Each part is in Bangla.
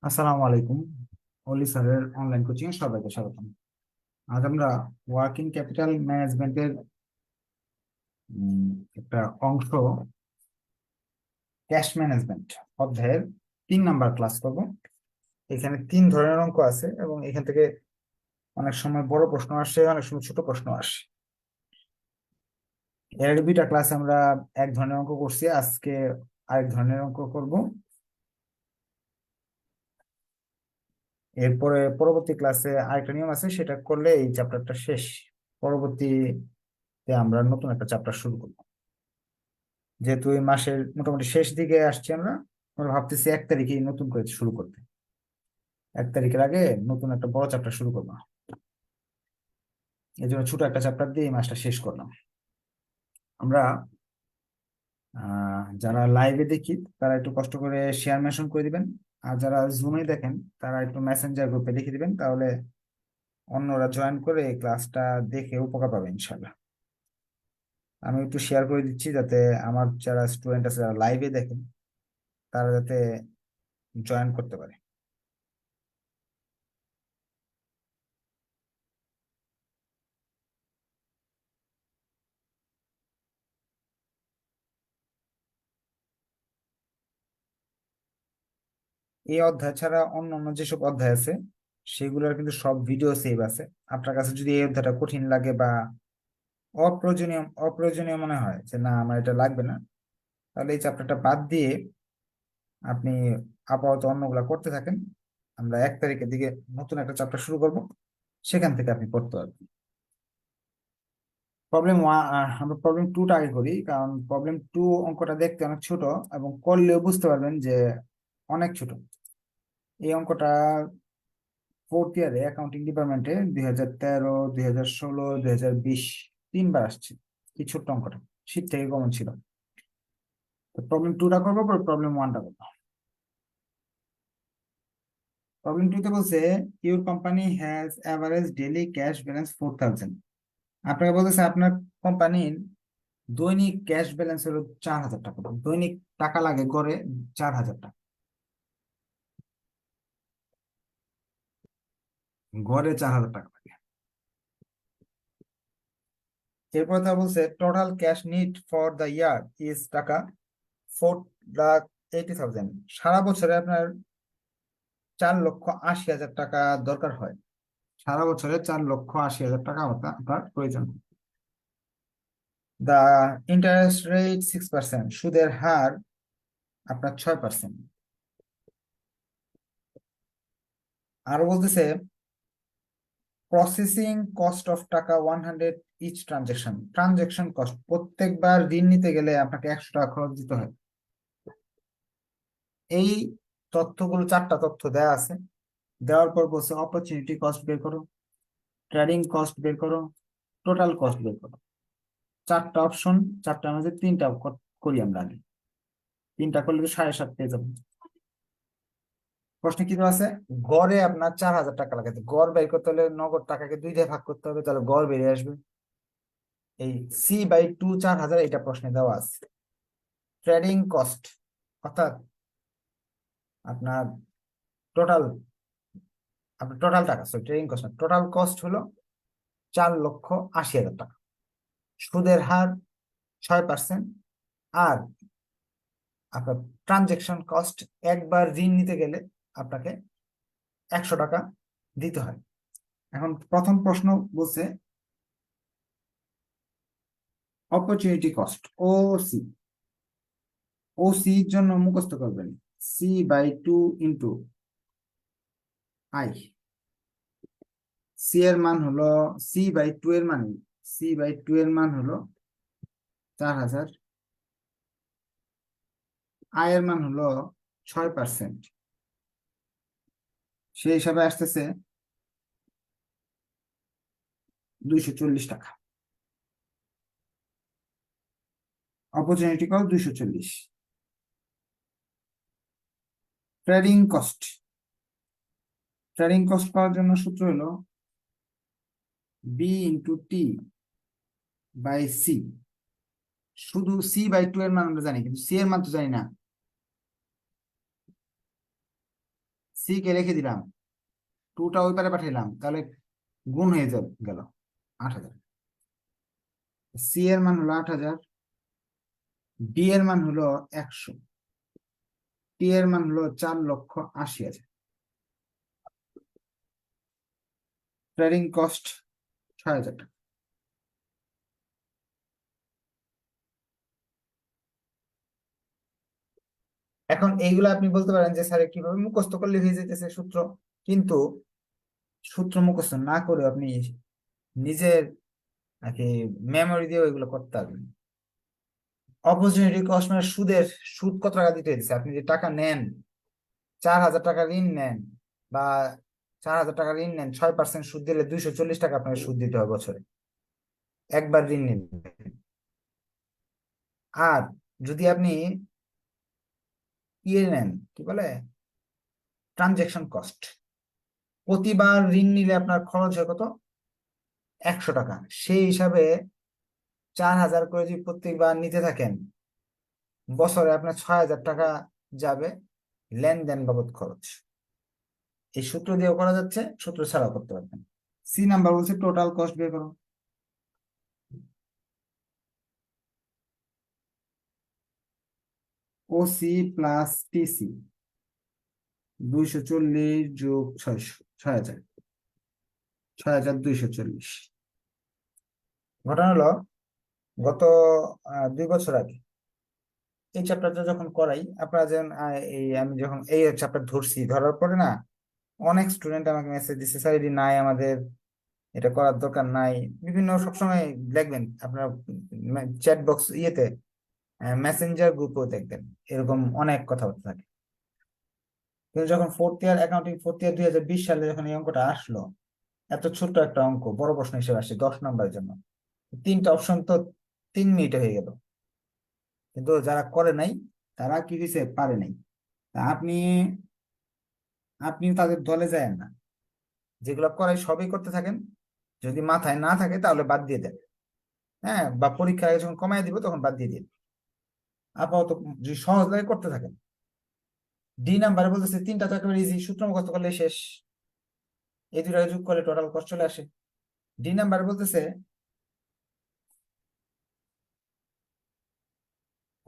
আসসালামু আলাইকুম। অলি স্যারের অনলাইন কোচিং এ সবাইকে স্বাগতম। আজ আমরা ওয়ার্কিং ক্যাপিটাল ম্যানেজমেন্টের উম, একটা অংশ, ক্যাশ ম্যানেজমেন্ট অধ্যায়ের 3 নাম্বার ক্লাস করব। এখানে 3 ধরনের অঙ্ক আছে এবং এখান থেকে অনেক সময় বড় প্রশ্ন আসে, অনেক সময় ছোট প্রশ্ন আসে। এর 2টা ক্লাসে আমরা এক ধরনের অঙ্ক করছি, আজকে আরেক ধরনের অঙ্ক করব। এরপরে পরবর্তী ক্লাসে আরেকটা নিয়ম আছে, সেটা করলে এই চ্যাপ্টারটা শেষ। পরবর্তীতে আমরা নতুন একটা চ্যাপ্টার শুরু করব। যেহেতু এই মাসের মোটামুটি শেষ দিকে আসছি আমরা, আমরা ভাবতেছি 1 তারিখে নতুন করে শুরু করতে। 1 তারিখের আগে নতুন একটা বড় চ্যাপ্টার শুরু করবো। এই জন্য ছোট একটা চ্যাপ্টার দিয়ে এই মাসটা শেষ করলাম আমরা। যারা লাইভে দেখি তারা একটু কষ্ট করে শেয়ার মেনশন করে দিবেন, আর যারা জুমে দেখেন তারা একটু মেসেঞ্জার গ্রুপে লিখে দিবেন, তাহলে অন্যরা জয়েন করে এই ক্লাসটা দেখে উপকার পাবে ইনশাল্লাহ। আমি একটু শেয়ার করে দিচ্ছি যাতে আমার যারা স্টুডেন্ট আছে যারা লাইভে দেখেন তারা যাতে জয়েন করতে পারে। এই অধ্যায় ছাড়া অন্য অন্য যেসব অধ্যায় আছে সেগুলোর কিন্তু সব ভিডিও সেভ আছে। আপনার কাছে যদি এই অধ্যায়টা কঠিন লাগে বা অপ্রয়োজনীয় অপ্রয়োজনীয় মনে হয় যে না আমার এটা লাগবে না, তাহলে এই চ্যাপ্টারটা বাদ দিয়ে আপনি আপাতত অন্যগুলা করতে থাকেন। আমরা 1 তারিখের দিকে নতুন একটা চ্যাপ্টার শুরু করব, সেখান থেকে আপনি পড়তে পারবেন। আমরা প্রবলেম 2টা আগে করি, কারণ প্রবলেম 2 অঙ্কটা দেখতে অনেক ছোট এবং করলেও বুঝতে পারবেন যে অনেক ছোট। এই অঙ্কটা 4th ইয়ারে অ্যাকাউন্টিং ডিপার্টমেন্টে 2013, 2016, 2020 3বার আসছে। এই ছোট্ট অঙ্কটা শীত থেকে কমন ছিল। তো প্রবলেম 2টা করবো, পরে প্রবলেম 1টা করবো। প্রবলেম 2তে বলছে your company has average daily cash balance 4000। আপনাকে বলতেছে আপনার কোম্পানির দৈনিক ক্যাশ ব্যালেন্স হলো 4000 টাকা। দৈনিক টাকা লাগে গড়ে 4000 টাকা, গড়ে 4000 টাকা লাগে। এরপর তা বলছে total cash need for the year is টাকা 4,80,000। সারা বছরে আপনার 4,80,000 টাকা দরকার হয়। সারা বছরে 4,80,000 টাকা আপনার প্রয়োজন। দা ইন্টারেস্ট রেট 6%, সুদের হার আপনার 6%। আরো বলতেছে প্রসেসিং কস্ট অফ টাকা 100 ইচ ট্রানজেকশন। ট্রানজেকশন কস্ট, প্রত্যেকবার ঋণ নিতে গেলে আপনাকে 100 টাকা খরচ দিতে হয়। এই তথ্যগুলো 4টা তথ্য দেওয়া আছে। দেওয়ার পর বলছে অপরচুনিটি কস্ট বের করো, ট্রেডিং কস্ট বের করো, টোটাল কস্ট বের করো। 4টা অপশন, 4টার মধ্যে 3টা করি আমরা আগে। 3টা করলে তো 7.5 পেয়ে যাবো। প্রশ্ন কি দেওয়া আছে, গড়ে আপনার 4,000 টাকা লাগে। তো গড় বের করতে হলে নগদ টাকাকে 2 দিয়ে ভাগ করতে হবে, তাহলে গড় বেরিয়ে আসবে এই C/2 4,000। এটা প্রশ্নে দেওয়া আছে। ট্রেডিং কস্ট অর্থাৎ আপনার টোটাল আপনার টোটাল টাকা, সরি ট্রেডিং কস্ট না, টোটাল কস্ট হলো 4,80,000 টাকা। সুদের হার 6%। আর আপনার ট্রানজেকশন কস্ট, একবার ঋণ নিতে গেলে আপনাকে 100 টাকা দিতে হয়। এখন প্রথম প্রশ্ন বলছে অপরচুনিটি কস্ট, OC। OC জন্য মুখস্থ করবেন C/2 ইন্টু আই। এর মান হলো C/2 এর মান, C/2 এর মান হলো 4,000। এর মান হলো 6%, সেই হিসাবে আসতেছে 240 টাকা। Opportunity cost 240। Trading cost, trading cost পাওয়ার জন্য সূত্র হলো B/T/C। শুধু C/2 এর মান আমরা জানি, কিন্তু C এর মান তো জানি না। সি কে রেখে দিলাম, টুটা ওই পারে পাঠাইলাম, তাহলে গুণ হয়ে যাবে গেল 8,000। সি এর মান হলো 8,000, ডি এর মান হলো 100, টি এর মান হলো 4,80,000। ট্রেডিং কস্ট 6,000 টাকা। এখন এইগুলো আপনি বলতে পারেন যে স্যার কিভাবে মুখস্থ করলে হয়ে যেতেছে সূত্র, কিন্তু সূত্র মুখস্থ না করে আপনি নিজের আর কি মেমোরি দিয়ে ওইগুলো করতে পারবেন। অপরচুনিটি কস্ট মানে সুদ কত টাকা দিতে হইতেছে। আপনি যে টাকা নেন, 4,000 টাকা ঋণ নেন, বা 4,000 টাকা ঋণ নেন, 6% সুদ দিলে 240 টাকা আপনাকে সুদ দিতে হবে বছরে, একবার ঋণ নিন। আর যদি আপনি ইয়ে নেন, কি বলে, ট্রানজেকশন কস্ট, প্রতিবার ঋণ নিলে আপনার খরচ হয় কত, 100 টাকা। সেই হিসাবে 4,000 করে যদি প্রত্যেকবার নিতে থাকেন, বছরে আপনার 6,000 টাকা যাবে লেনদেন বাবদ খরচ। এই সূত্র দিয়েও করা যাচ্ছে, সূত্র ছাড়াও করতে পারবেন। সি নাম্বার বলছে টোটাল কস্ট বের করো। ও সি প্লাস টিসি 240 যোগ 600, 6,000, 6,240। ঘটনা হলো গত 2 বছর আগে এই চ্যাপ্টারটা যখন করাই, আপনারা যেন এই আমি যখন এই চ্যাপ্টার ধরছি, ধরার পরে না অনেক স্টুডেন্ট আমাকে মেসেজ দিচ্ছে, স্যার এটি নাই আমাদের, এটা করার দরকার নাই। বিভিন্ন সবসময় দেখবেন আপনার চ্যাট বক্স ইয়েতে, মেসেঞ্জার গ্রুপেও দেখবেন এরকম অনেক কথাবার্তা থাকে। কিন্তু যখন fourth year accounting, fourth year 2020 সালে যখন এই অঙ্কটা আসলো, এত ছোট্ট একটা অঙ্ক বড় প্রশ্ন হিসেবে আসছে 10 নম্বরের জন্য, 3টা অপশন তো 3 মিনিটে হয়ে গেল। কিন্তু যারা করে নাই তারা কি হয়েছে, পারে নাই। তা আপনি আপনি তাদের দলে যায় না, যেগুলো করে সবই করতে থাকেন। যদি মাথায় না থাকে তাহলে বাদ দিয়ে দেন, হ্যাঁ, বা পরীক্ষায় যখন কমায় দিব তখন বাদ দিয়ে দিন। আপাতত যদি সহজ লাগে করতে থাকেন। ডি নাম্বারে বলতেছে 3টা তো একেবারে ইজি, সূত্র মুখস্থ করলে শেষ, এই দুটো যোগ করলে টোটাল কস্ট চলে আসে। ডি নাম্বারে বলতেছে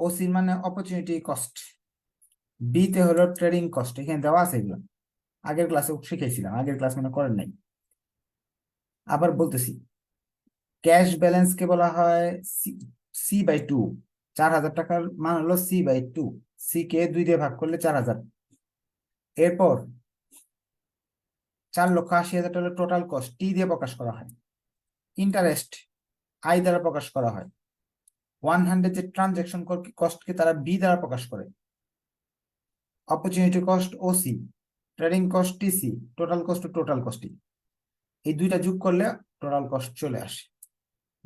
ওসি মানে অপরচুনিটি কস্ট, বি তে হলো ট্রেডিং কস্ট, এখানে দেওয়া আছে এগুলো, আগের ক্লাসে শিখেছিলাম, আগের ক্লাস মানে করেন নাই। আবার বলতেছি ক্যাশ ব্যালেন্স কে বলা হয় C/2, 4,000 টাকার মান হলো C/2, সি কে 2 দিয়ে ভাগ করলে 4,000। এরপর 4,80,000 টাকা টোটাল কস্ট টি দিয়ে প্রকাশ করা হয়। ইন্টারেস্ট আই দ্বারা প্রকাশ করা হয়। 100 যে ট্রানজেকশন কস্টকে তারা বি দ্বারা প্রকাশ করে। Opportunity cost OC, trading cost TC, total cost এই দুইটা যোগ করলে টোটাল কস্ট চলে আসে।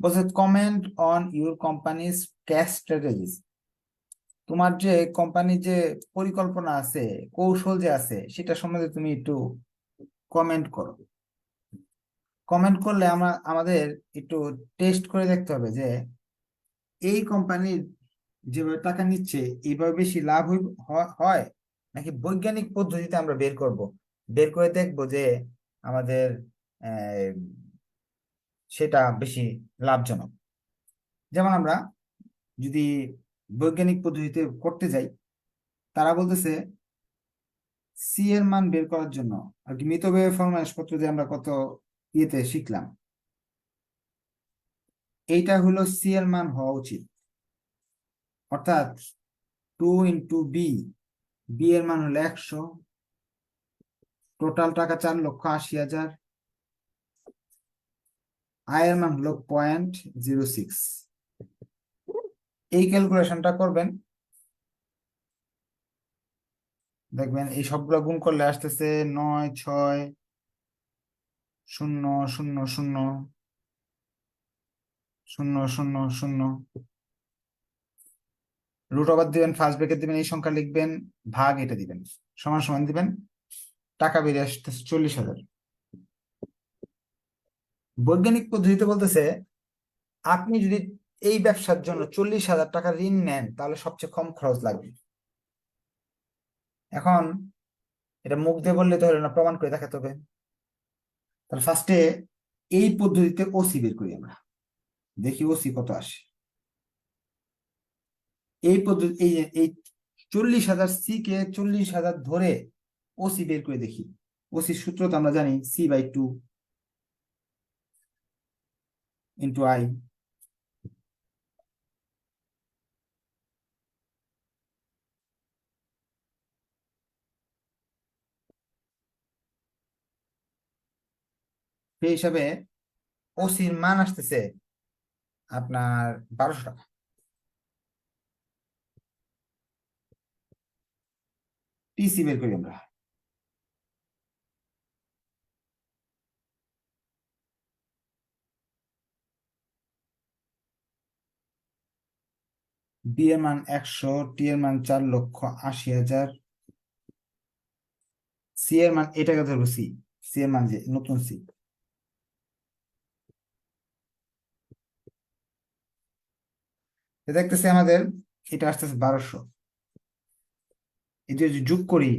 বলছে comment on your companies cash strategies, তোমার যে কোম্পানির যে পরিকল্পনা আছে, কৌশল যে আছে, সেটা সম্বন্ধে তুমি একটু কমেন্ট করো। কমেন্ট করলে আমাদের একটু টেস্ট করে দেখতে হবে যে এই কোম্পানির যেভাবে টাকা নিচ্ছে এইভাবে বেশি লাভ হয়, নাকি বৈজ্ঞানিক পদ্ধতিতে আমরা বের করব, বের করে দেখবো যে আমাদের আহ, সেটা বেশি লাভজনক। যেমন আমরা যদি বৈজ্ঞানিক পদ্ধতিতে করতে যাই, তারা বলতেছে সি এর মান বের করার জন্য আর কি মিতব্যয় ফরম্যাট পত্র দিয়ে আমরা কত ইয়েতে শিখলাম, এইটা হলো সি এর মান হওয়া উচিত, অর্থাৎ 2 × বি এর মান হলো 100, টোটাল টাকা 4,80,000, আয়ের মান হলো 0.06। এই ক্যালকুলেশনটা করবেন, দেখবেন এই সবগুলো গুণ করলে আসতেছে 9,6,0,0,0,0,0,0,0, রুট ওভার দিবেন, ফার্স্ট ব্র্যাকেট দিবেন, এই সংখ্যা লিখবেন, ভাগ এটা দিবেন, সমান সমান দিবেন, টাকা বেরিয়ে আসতেছে 40,000। বৈজ্ঞানিক পদ্ধতিতে বলতেছে আপনি যদি এই ব্যবসার জন্য 40,000 টাকা ঋণ নেন তাহলে সবচেয়ে কম খরচ লাগবে। এখন এটা মুখ দিয়ে বললে তো হলো না, প্রমাণ করে দেখাতে হবে। তাহলে ফার্স্টে এই পদ্ধতিতে ওসি বের করি আমরা, দেখি ওসি কত আসে। এই পদ্ধতি, এই যে এই 40,000 সি কে 40,000 ধরে ওসি বের করে দেখি। ওসি সূত্র তো আমরা জানি, C/2 ইন্টু আই। সেই হিসাবে ওসির মান আসতেছে আপনার 1200 টাকা। টিসি বের করি আমরা। বি এর মান 100, টি এর মান 4,80,000, সি এর মান, এটাকে ধরবো সি, সি এর মান যে নতুন সি, দেখতেছি আমাদের এটা আসতেছে 1200। এই যে যদি যোগ করি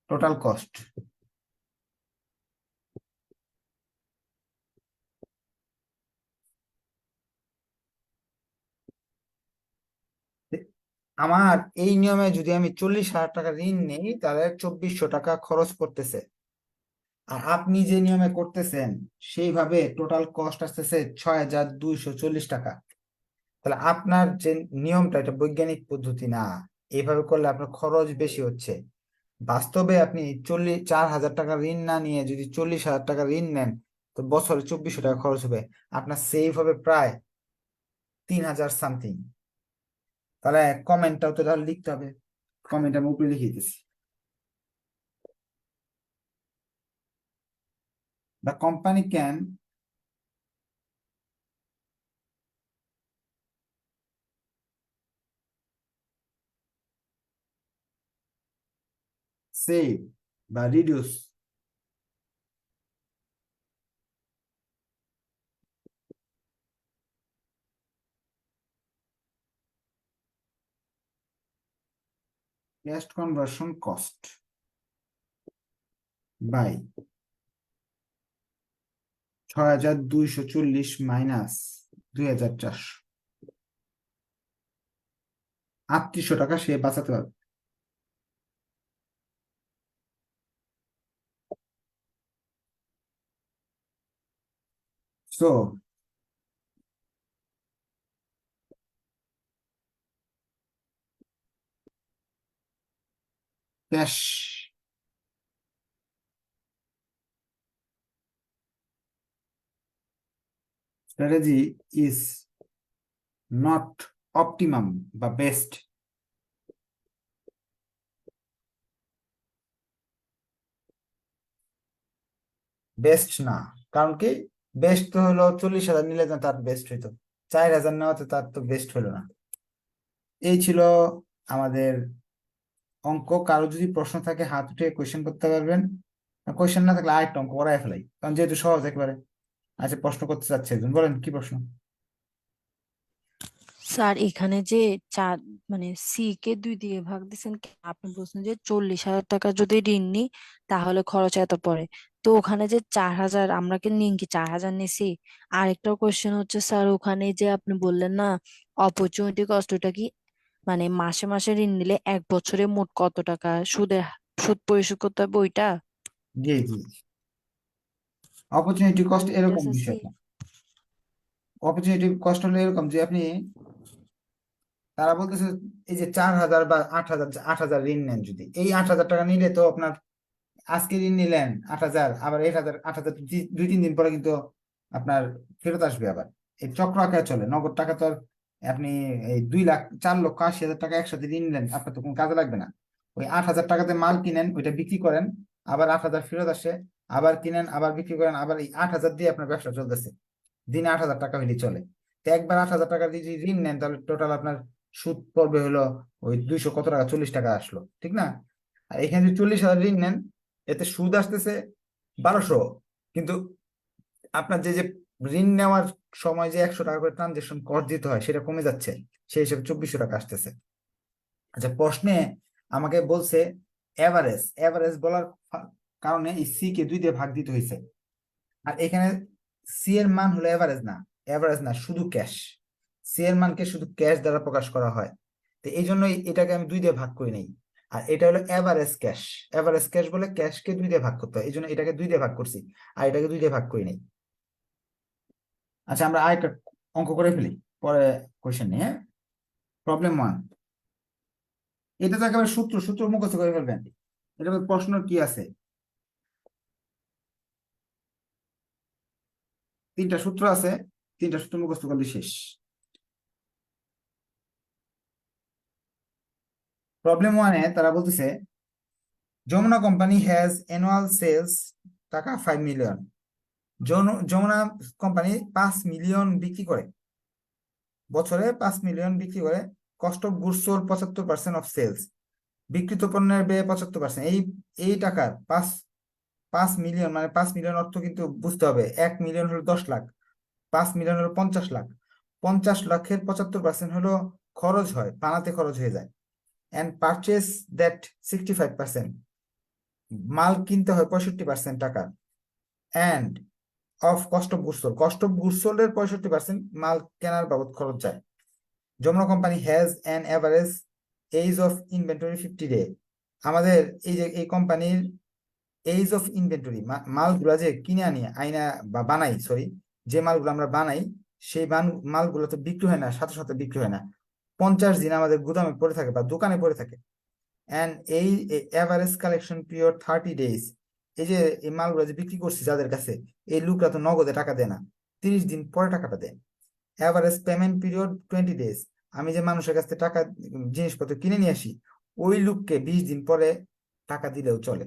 টোটাল কস্ট, আমার এই নিয়মে যদি আমি 40,000 টাকা ঋণ নেই তাহলে 2,400 টাকা খরচ করতেছে। আর আপনি যে নিয়মে করতেছেন সেইভাবে টোটাল কস্ট আসতেছে 6,240 টাকা। তাহলে আপনার যে নিয়মটা, এটা বৈজ্ঞানিক পদ্ধতি না। এইভাবে করলে আপনার খরচ বেশি হচ্ছে। বাস্তবে আপনি 4,000 টাকা ঋণ না নিয়ে যদি 40,000 টাকা ঋণ নেন, তো বছরে 2,400 টাকা খরচ হবে। আপনার সেভ হবে প্রায় 3,000 সামথিং। তাহলে কমেন্টটাও তো তাহলে লিখতে হবে। কমেন্ট আমি উপরে লিখে দিতেছি। The company can save বা reduce cash conversion cost by 6,240 minus 2,400, 3,800 টাকা সে বাঁচাতে পারবে। So cash strategy is not optimum বা বেস্ট। বেস্ট না, কারণ কি? বেস্ট তো হলো 40,000 নিলে তো তার বেস্ট হইতো, 4,000 নেওয়াতে তার তো বেস্ট হলো না। এই ছিল আমাদের অঙ্ক। কারো যদি প্রশ্ন থাকে হাত উঠে কোয়েশ্চেন করতে পারবেন, কোয়েশ্চেন না থাকলে আরেকটা অঙ্ক করাই ফেলাই, কারণ যেহেতু সহজ একেবারে। আচ্ছা, প্রশ্ন করতে চাচ্ছে একজন, বলেন কি প্রশ্ন? স্যার এখানে যে চার মানে সি কে 2 দিয়ে ভাগ দিচ্ছেন, আপনি বলছেন যে 40,000 টাকা যদি ঋণ নিই তাহলে খরচ এত পড়ে। তো ওখানে যে 4,000 আমরা কি নিন কি 4,000 নিছি? আরেকটা কোশ্চেন হচ্ছে স্যার, ওখানে যে আপনি বললেন না অপরচুনিটি কস্টটা কি, মানে মাসে মাসে ঋণ নিলে 1 বছরে মোট কত টাকা সুদ পরিশোধ করতে হবে ওইটা? জি জি, অপরচুনিটি কস্ট মানে ওইটা এরকম চাচ্ছি। বিষয়টা। অপরচুনিটি কস্ট হলো এরকম যে আপনি, তারা বলতেছে এই যে 4,000 বা 8,000, 8,000 ঋণ নেন, যদি এই 8,000 টাকা নিলে তো আপনার আজকে ঋণ নিলেন 8,000, আবার 8,000, 8,000 2-3 দিন পরে কিন্তু আপনার ফেরত আসবে আবার। এই চক্র আকারে চলে, নগদ টাকা তো আর আপনি এই 2,00,000, 4,80,000 টাকা একসাথে ঋণ নিলেন, আপনার তো কোনো কাজে লাগবে না। ওই 8,000 টাকাতে মাল কিনেন, ওইটা বিক্রি করেন, আবার 8,000 ফেরত আসে, আবার কিনেন, আবার বিক্রি করেন, আবার এই 8,000 দিয়ে আপনার ব্যবসা চলতেছে। দিনে 8,000 টাকা হইলে চলে। তো একবার 8,000 টাকা দিয়ে যদি ঋণ নেন তাহলে টোটাল আপনার সুদ পড়বে হলো ওই 200 কত টাকা, 40 টাকা আসলো, ঠিক না? আর এখানে যদি 40,000 ঋণ নেন, এতে সুদ আসতেছে 1,200, কিন্তু আপনার যে যে ঋণ নেওয়ার সময় যে 100 টাকা করে ট্রানজেকশন কস্ট দিতে হয় সেটা কমে যাচ্ছে, সেই হিসেবে 2,400 টাকা আসতেছে। আচ্ছা, প্রশ্নে আমাকে বলছে এভারেজ এভারেজ বলার কারণে এই সি কে 2 দিয়ে ভাগ দিতে হয়েছে। আর এখানে সি এর মান হলো এভারেজ না, এভারেজ না, শুধু ক্যাশ। সি এর মানকে শুধু ক্যাশ দ্বারা প্রকাশ করা হয়। তো এই জন্যই এটাকে আমি 2 দিয়ে ভাগ করি নাই। আর এটা হলো এভারেজ ক্যাশ। এভারেজ ক্যাশ বলে ক্যাশকে 2 দিয়ে ভাগ করতে হয়, এই জন্য এটাকে 2 দিয়ে ভাগ করছি, আর এটাকে 2 দিয়ে ভাগ করি নাই। আচ্ছা, আমরা আরেকটা অঙ্ক করে ফেলি, পরে কোশ্চেন নিয়ে। প্রবলেম 1, এটা তো একেবারে সূত্র সূত্র মুখস্থ করে ফেলবেন। এটা প্রশ্ন কি আছে, 3টা সূত্র আছে, 3টা সূত্র মুখস্থ করলে শেষ। প্রবলেম 1-এ তারা বলতেছে যমুনা কোম্পানি হ্যাজ অ্যানুয়াল সেলস টাকা 5 মিলিয়ন। যমুনা কোম্পানি 5 মিলিয়ন বিক্রি করে, বছরে 5 মিলিয়ন বিক্রি করে। Cost of goods sold 75% of sales, বিক্রিত পণ্যের ব্যয় 75%। এই এই টাকার 5 মিলিয়ন, মানে 5 মিলিয়ন অর্থ কিন্তু বুঝতে হবে, 1 মিলিয়ন হলো 10 লাখ, 5 মিলিয়ন হলো 50 লাখ। 50 লাখের 75% হলো খরচ হয়, বানাতে খরচ হয়ে যায়। অ্যান্ড পারচেস দ্যাট 65%, মাল কিনতে হয় 65% টাকা। And of cost of goods sold, cost of goods sold এর 65% মাল কেনার বাবদ খরচ যায়। যমুনা company has an average age of inventory 50 day. আমাদের এই যে এই কোম্পানির এইজ অফ ইনভেন্টরি, মালগুলা যে কিনে আনি আইনা বা বানাই, সরি, যে মালগুলো আমরা বানাই সেই মালগুলো তো বিক্রি হয় না, সাথে সাথে বিক্রি হয় না, 50 দিন আমাদের গুদামে পড়ে থাকে বা দোকানে পড়ে থাকে। অ্যান্ড এই এভারেজ কালেকশন পিরিয়ড 30 ডেজ। এই যে এই মালগুলো যে বিক্রি করছি যাদের কাছে, এই লোকরা তো নগদে টাকা দেয় না, 30 দিন পরে টাকাটা দেয়। Average payment period 20 days. আমি যে মানুষের কাছ থেকে টাকা জিনিসপত্র কিনে নিয়ে আসি, ওই লোককে 20 দিন পরে টাকা দিলেও চলে।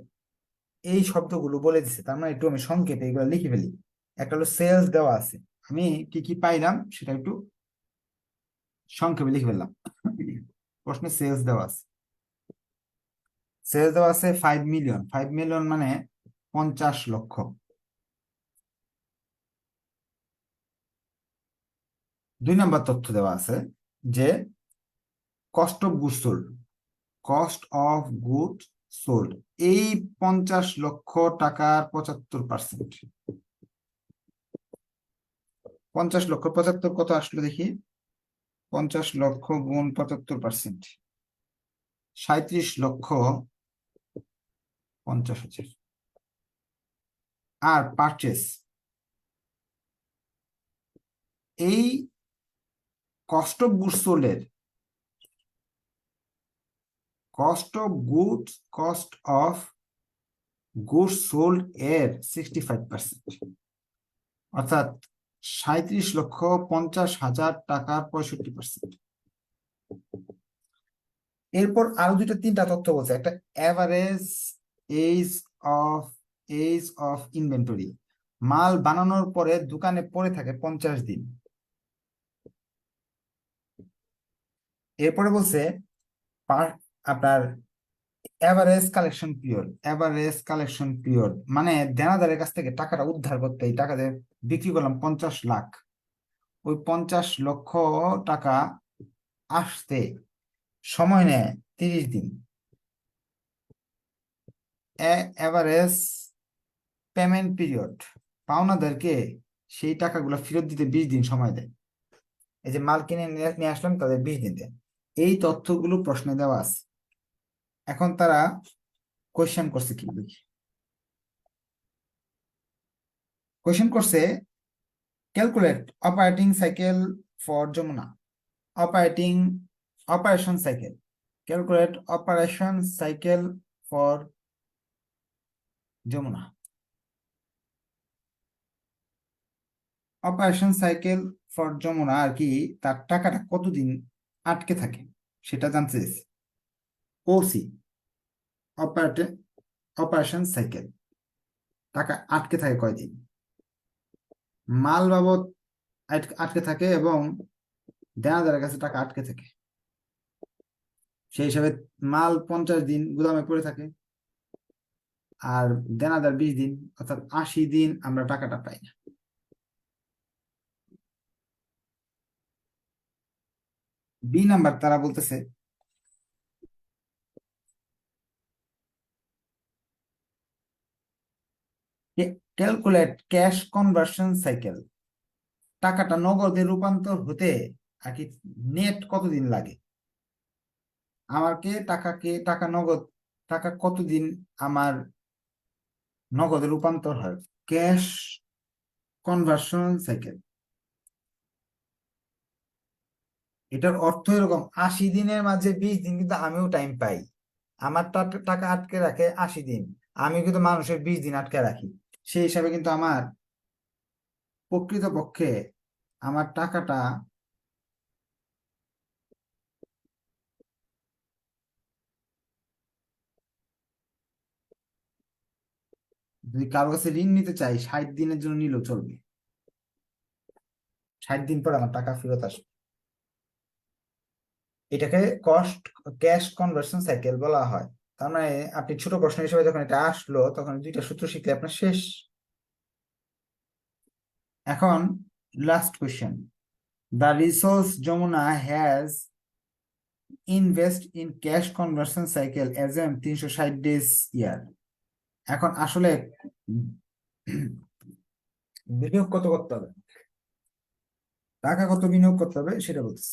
এই শব্দগুলো বলে দিছে, তার মানে একটু আমি সংক্ষেপে এগুলো লিখে ফেলি। একটা হলো সেলস দেওয়া আছে, আমি কি কি পাইলাম সেটা একটু সংক্ষেপে লিখে ফেললাম। প্রশ্নে সেলস দেওয়া আছে, সেলস দেওয়া আছে 5 মিলিয়ন। 5 মিলিয়ন মানে 50 লক্ষ। 2 নম্বর তথ্য দেওয়া আছে যে cost of good sold, cost of good sold এই 50 লক্ষ টাকার 75%। 50 লক্ষ 75 কত আসলো দেখি, 50 লক্ষ গুণ 75%, 37,50,000। আর পারচেস, এই কস্ট অফ গুডস সোল্ডের, cost of goods, cost of goods sold এর 65%, অর্থাৎ 37,50,000 টাকার 65%। এরপর আরো 2-3টা তথ্য বলছে, একটা average age of age of inventory, মাল বানানোর পরে দোকানে পড়ে থাকে 50 দিন। এরপরে বলছে আপনার average collection period, average collection period মানে দেনাদারের কাছ থেকে টাকাটা উদ্ধার করতে, এই টাকা দিয়ে বিক্রি করলাম 50 লাখ, ওই 50 লক্ষ টাকা আসতে সময় নেয় 30 দিন। এভারেজ পেমেন্ট পিরিয়ড, পাওনাদারকে সেই টাকাগুলো ফেরত দিতে 20 দিন সময় দেয়। এই যে মাল কিনে নিয়ে আসলাম, তাদের 20 দিন দেয়। এই তথ্যগুলো প্রশ্নে দেওয়া আছে। এখন তারা কোয়েশ্চেন করছে কি, কোয়েশ্চেন করছে calculate operating cycle for Jamuna, operating operation cycle, calculate operation cycle for Jamuna. Operation cycle for Jamuna আর কি, তার টাকাটা কতদিন আটকে থাকে সেটা জানতে চাইছে। ওসি, অপারেশন সাইকেল, টাকা আটকে থাকে কয়দিন, মাল বাবদ আটকে থাকে এবং দেনাদারের কাছে টাকা আটকে থাকে। সেই হিসাবে মাল 50 দিন গুদামে পড়ে থাকে, আর দেনাদার 20 দিন, অর্থাৎ 80 দিন আমরা টাকাটা পাই না। বি নাম্বার তারা বলতেছে ক্যালকুলেট ক্যাশ কনভার্সন সাইকেল, টাকাটা নগদে রূপান্তর হতে আর কি নেট কতদিন লাগে? আমাকে টাকা নগদ, টাকা কতদিন আমার নগদে রূপান্তর হয়? ক্যাশ কনভার্সন সাইকেল, এটার অর্থ এরকম, 80 দিনের মাঝে 20 দিন কিন্তু আমিও টাইম পাই। আমার টাকা আটকে রাখে 80 দিন, আমি কিন্তু মানুষের 20 দিন আটকে রাখি। সেই হিসাবে কিন্তু আমার প্রকৃতপক্ষে আমার টাকাটা যদি কারো কাছে ঋণ নিতে চাই 60 দিনের জন্য নিলেও চলবে, 60 দিন পর আমার টাকা ফেরত আসবে। এটাকে ক্যাশ কনভার্সন সাইকেল বলা হয়। তার মানে আপনি ছোট প্রশ্ন হিসেবে যখন এটা আসলো তখন 2টা সূত্র শিখলে আপনার শেষ। এখন last question, the resource Jamuna has invest in cash conversion cycle assume 360 days year. এখন আসলে বিনিয়োগ কত করতে হবে, টাকা কত বিনিয়োগ করতে হবে সেটা বলছি।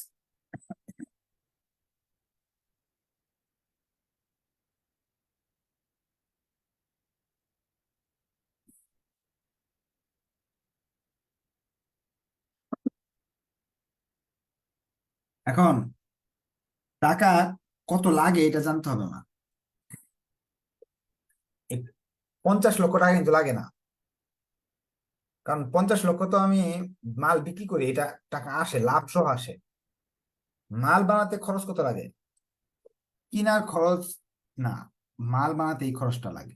এখন টাকা কত লাগে এটা জানতে হবে আমার। 50 লক্ষ টাকা কিন্তু লাগে না, কারণ 50 লক্ষ তো আমি মাল বিক্রি করি, এটা টাকা আসে, লাভ সহ আসে। মাল বানাতে খরচ কত লাগে? কিনার খরচ না, মাল বানাতে এই খরচটা লাগে,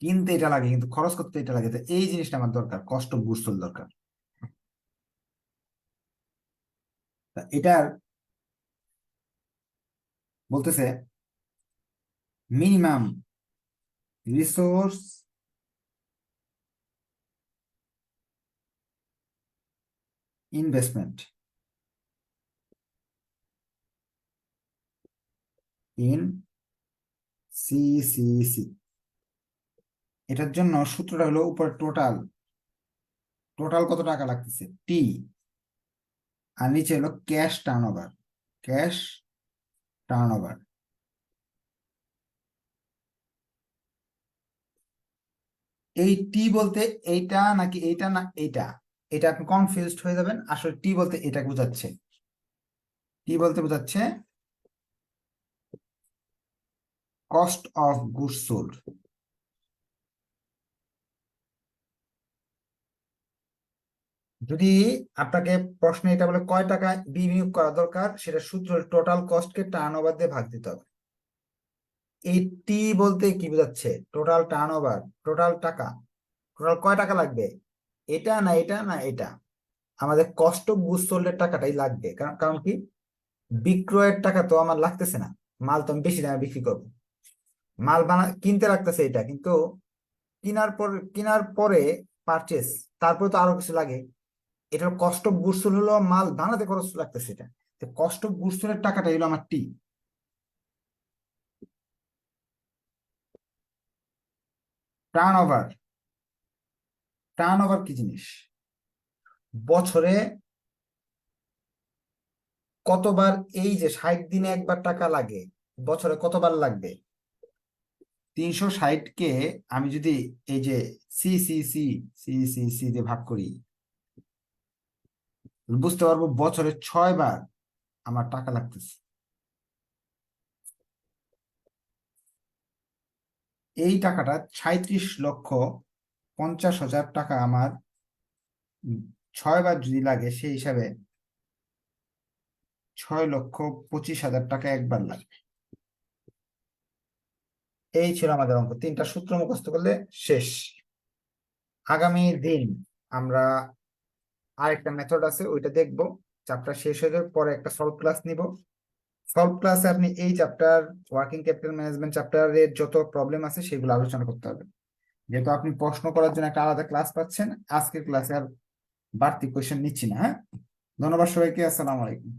কিনতে এটা লাগে, কিন্তু খরচ করতে এটা লাগে। তো এই জিনিসটা আমার দরকার, কষ্ট বুঝতে দরকার। তা এটার বলতেছে minimum resource investment in CCC, এটার জন্য সূত্রটা হলো উপর টোটাল, টোটাল কত টাকা লাগতেছে টি, আর নিচে হলো ক্যাশ টার্নওভার, ক্যাশ টার্নওভার। এই টি বলতে এইটা নাকি এইটা না এইটা, এটা আপনি কনফিউজড হয়ে যাবেন। আসলে টি বলতে এটা বোঝাচ্ছে, টি বলতে বোঝাচ্ছে কস্ট অফ গুডস সোল্ড। যদি আপনাকে প্রশ্নে এটা বলে কয় টাকা বিনিয়োগ করা দরকার, সেটা সূত্র টোটাল কস্টকে টার্নওভার দিয়ে ভাগ দিতে হবে। এই টি বলতে কি বোঝাচ্ছে? টোটাল টার্নওভার, টোটাল টাকা, টোটাল কয় টাকা লাগবে, এটা না এটা না এটা। আমাদের কস্ট অফ গুডস সোল্ডের টাকাটাই লাগবে, কারণ কারণ কি, বিক্রয়ের টাকা তো আমার লাগতেছে না, মাল তো আমি বেশি দামে বিক্রি করবো। মাল কিনতে লাগতেছে এটা, কিন্তু কেনার পরে পারচেস, তারপরে তো আরো কিছু লাগে। এটার কস্ট অফ গুডস হলো মাল বানাতে খরচ লাগতেছে এটা, কস্ট অফ গুডস এর টাকাটা হলো আমার টি। টার্ন ওভার, টার্ন ওভার কি জিনিস? বছরে কতবার, এই যে 60 দিনে একবার টাকা লাগে, বছরে কতবার লাগবে? 360 কে আমি যদি এই যে C C C C C C দিয়ে ভাগ করি, বুঝতে পারবো বছরে 6 বার আমার টাকা লাগতেছে। এই টাকাটা 37,50,000 টাকা আমার 6 বার যদি লাগে, সেই হিসাবে 6,25,000 টাকা একবার লাগে। এই ছিল আমাদের অঙ্ক, 3টা সূত্র মুখস্থ করলে শেষ। আগামী দিন আমরা আরেকটা মেথড আছে, ওইটা দেখবো। চ্যাপ্টার শেষ হয়ে যাওয়ার পরে একটা সলভ ক্লাস নিব। সলভ ক্লাসে আপনি এই চ্যাপ্টার, ওয়ার্কিং ক্যাপিটাল ম্যানেজমেন্ট চ্যাপ্টারের যত প্রবলেম আছে সেগুলো আলোচনা করতে হবে। যেহেতু আপনি প্রশ্ন করার জন্য একটা আলাদা ক্লাস পাচ্ছেন, আজকের ক্লাসে আর বাড়তি কোয়েশ্চেন নিচ্ছি না। হ্যাঁ, ধন্যবাদ সবাইকে, আসসালামু আলাইকুম।